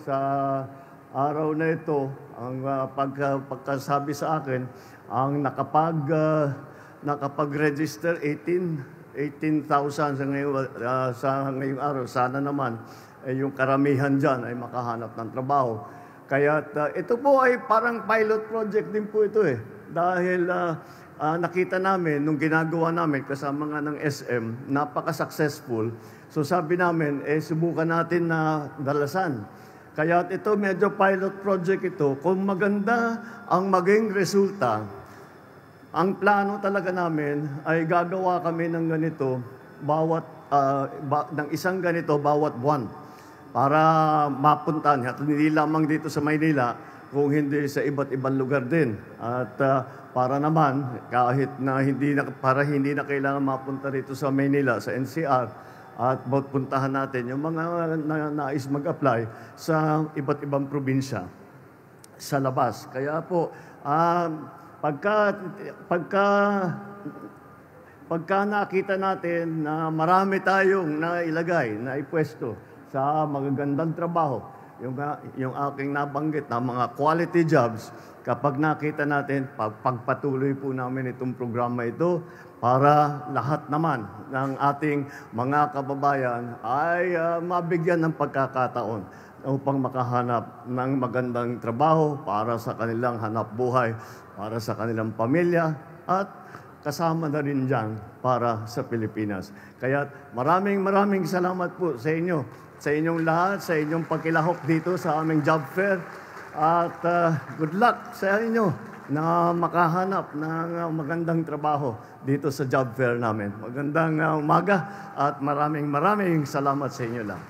Sa araw na ito, ang pagkasabi sa akin, ang nakapag-register 18,000 sa ngayong araw. Sana naman yung karamihan dyan ay makahanap ng trabaho. Kaya ito po ay parang pilot project din po ito Dahil nakita namin, nung ginagawa namin kasama nga ng SM, napaka-successful. So sabi namin, subukan natin na dalasan. Kaya ito medyo pilot project ito. Kung maganda ang maging resulta, ang plano talaga namin ay gagawa kami ng ganito ng isang ganito bawat buwan para mapuntahan. At hindi lamang dito sa Maynila, kung hindi sa iba't ibang lugar din. At para naman, kahit na hindi na kailangan mapunta rito sa Maynila, sa NCR, at puntahan natin yung mga nais mag-apply sa iba't ibang probinsya sa labas. Kaya po, pagka nakita natin na marami tayong nailagay, na ipwesto sa magagandang trabaho, yung aking nabanggit na mga quality jobs, kapag nakita natin, pagpatuloy po namin itong programa ito para lahat naman ng ating mga kababayan ay mabigyan ng pagkakataon upang makahanap ng magandang trabaho para sa kanilang hanap buhay, para sa kanilang pamilya, at kasama na rin dyan para sa Pilipinas. Kaya maraming salamat po sa inyo, sa inyong lahat, sa inyong pagkilahok dito sa aming job fair. At good luck sa inyo na makahanap ng magandang trabaho dito sa job fair namin. Magandang umaga at maraming salamat sa inyo lang.